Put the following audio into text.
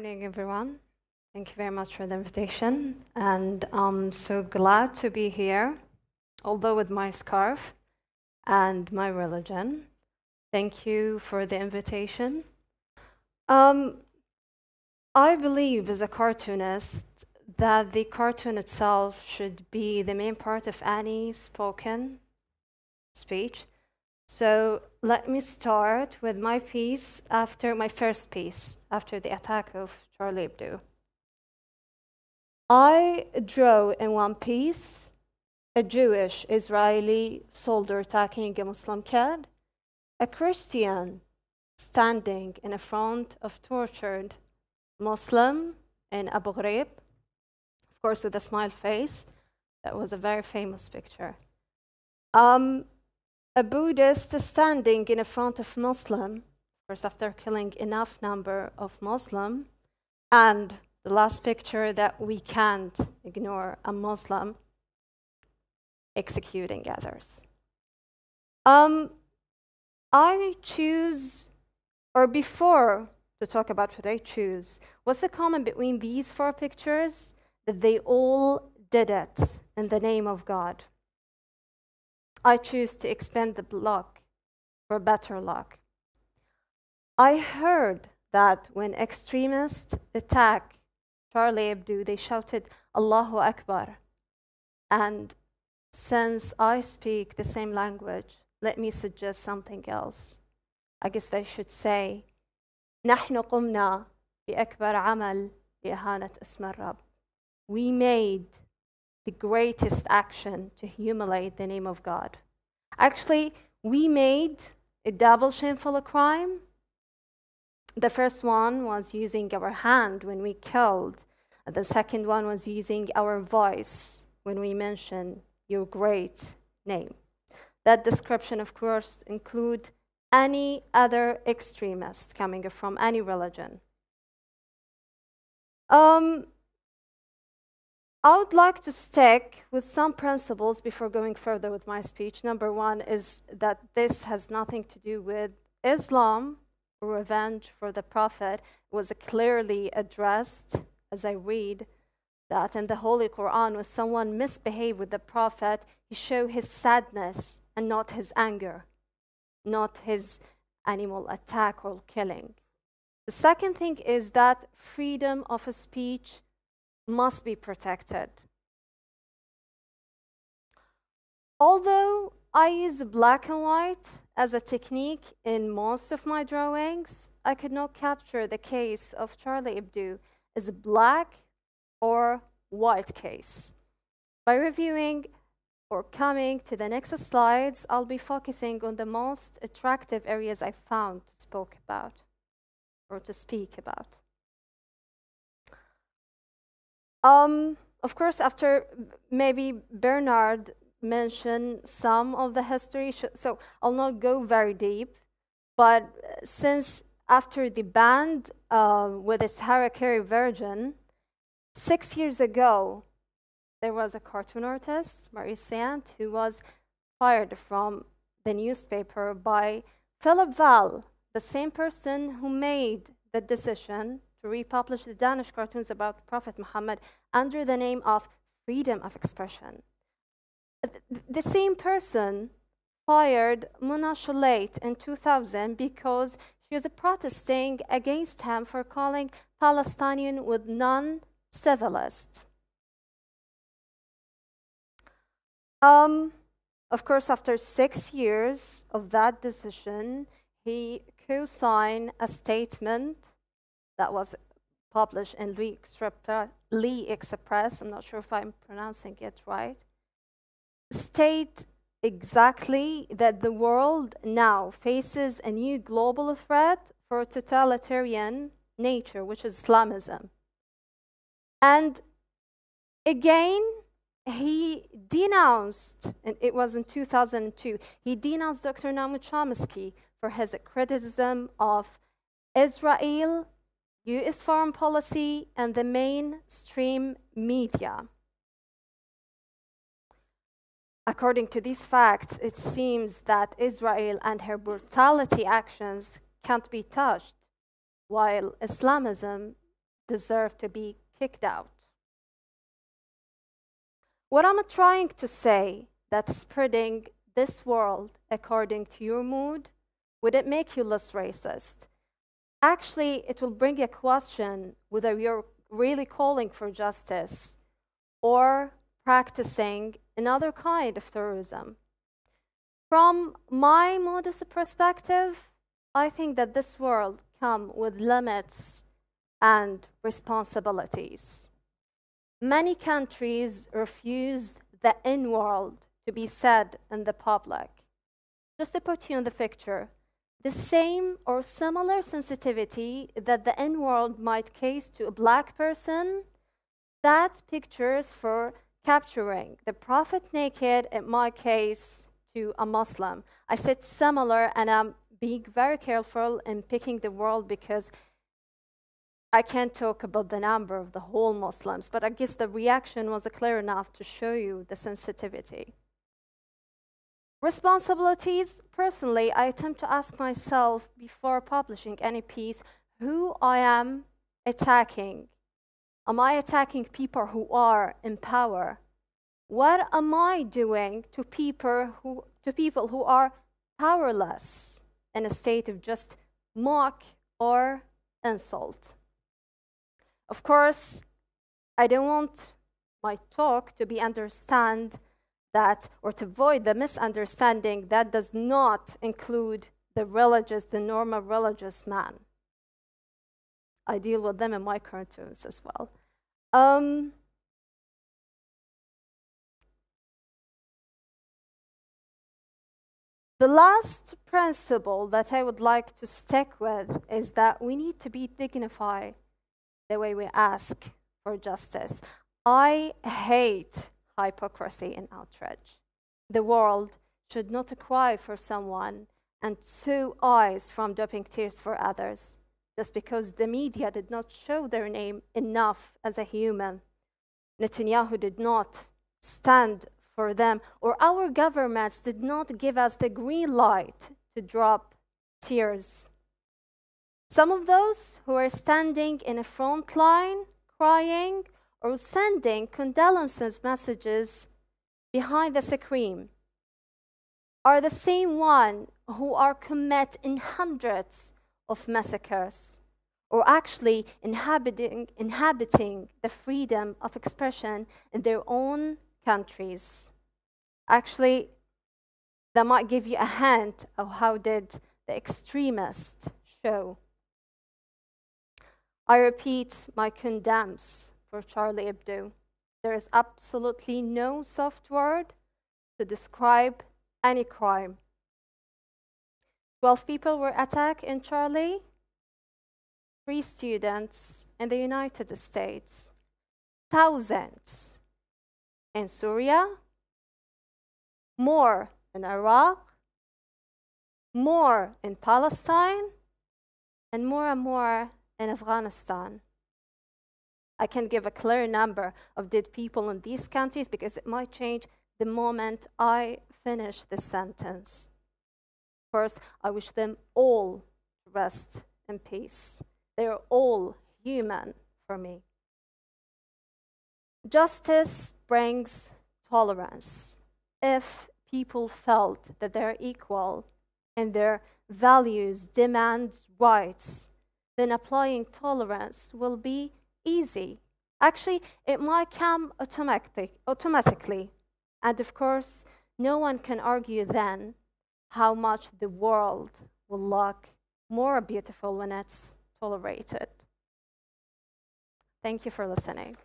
morning, everyone. Thank you very much for the invitation. And I'm so glad to be here, although with my scarf and my religion. Thank you for the invitation. I believe as a cartoonist that the cartoon itself should be the main part of any spoken speech. So let me start with my piece after my first piece after the attack of Charlie Hebdo. I draw in one piece a Jewish Israeli soldier attacking a Muslim kid, a Christian standing in front of tortured Muslim in Abu Ghraib, of course with a smile face. That was a very famous picture. A Buddhist standing in front of Muslim, of course after killing enough number of Muslim, and the last picture that we can't ignore, a Muslim executing others. I choose, or before to talk about what I choose, what's the common between these four pictures? That they all did it in the name of God. I choose to expand the block for better luck. I heard that when extremists attack Charlie Hebdo, they shouted, Allahu Akbar. And since I speak the same language, let me suggest something else. I guess they should say, نحن قمنا بأكبر عمل لإهانة اسم الرب. We made the greatest action to humiliate the name of God. Actually, we made a double shameful crime. The first one was using our hand when we killed. The second one was using our voice when we mention your great name. That description, of course, include any other extremist coming from any religion. I would like to stick with some principles before going further with my speech. Number one is that this has nothing to do with Islam or revenge for the Prophet. It was clearly addressed, as I read, that in the Holy Quran, when someone misbehaved with the Prophet, he showed his sadness and not his anger, not his animal attack or killing. The second thing is that freedom of speech must be protected. Although I use black and white as a technique in most of my drawings, I could not capture the case of Charlie Hebdo as a black or white case. By reviewing or coming to the next slides, I'll be focusing on the most attractive areas I found to speak about. Of course, after maybe Bernard mentioned some of the history, so I'll not go very deep, but since after the band with its Sara Qaed version, 6 years ago, there was a cartoon artist, Marie Sant, who was fired from the newspaper by Philip Val, the same person who made the decision to republish the Danish cartoons about Prophet Muhammad under the name of freedom of expression. The same person fired Mona Sholait in 2000 because she was protesting against him for calling Palestinian with non-civilist. Of course, after 6 years of that decision, he co-signed a statement that was published in Lee Express, I'm not sure if I'm pronouncing it right, state exactly that the world now faces a new global threat for totalitarian nature, which is Islamism. And again, he denounced, and it was in 2002, he denounced Dr. Noam Chomsky for his criticism of Israel, US foreign policy, and the mainstream media. According to these facts, it seems that Israel and her brutality actions can't be touched, while Islamism deserve to be kicked out. What I'm trying to say, that spreading this world according to your mood, would it make you less racist? Actually, it will bring a question whether you're really calling for justice or practicing another kind of terrorism. From my modest perspective, I think that this world comes with limits and responsibilities. Many countries refuse the N-word to be said in the public. Just to put you in the picture, the same or similar sensitivity that the N-word might case to a black person, that pictures for capturing the Prophet naked, in my case, to a Muslim. I said similar, and I'm being very careful in picking the word because I can't talk about the number of the whole Muslims, but I guess the reaction was clear enough to show you the sensitivity. Responsibilities, personally, I attempt to ask myself before publishing any piece, who I am attacking. Am I attacking people who are in power? What am I doing to people who are powerless in a state of just mock or insult? Of course, I don't want my talk to be understood that, or to avoid the misunderstanding, that does not include the normal religious man. I deal with them in my cartoons as well. The last principle that I would like to stick with is that we need to be dignified the way we ask for justice. I hate hypocrisy and outrage. The world should not cry for someone and sue eyes from dropping tears for others just because the media did not show their name enough as a human. Netanyahu did not stand for them, or our governments did not give us the green light to drop tears. Some of those who are standing in a front line, crying, or sending condolences messages behind the screen are the same ones who are committing hundreds of massacres, or actually inhabiting the freedom of expression in their own countries. Actually, that might give you a hint of how did the extremists show. I repeat my condemns for Charlie Hebdo. There is absolutely no soft word to describe any crime. 12 people were attacked in Charlie, 3 students in the United States, thousands in Syria, more in Iraq, more in Palestine, and more in Afghanistan. I can give a clear number of dead people in these countries because it might change the moment I finish this sentence. First, I wish them all to rest in peace. They are all human for me. Justice brings tolerance. If people felt that they're equal and their values demand rights, then applying tolerance will be easy. Actually, it might come automatically. And of course, no one can argue then how much the world will look more beautiful when it's tolerated. Thank you for listening.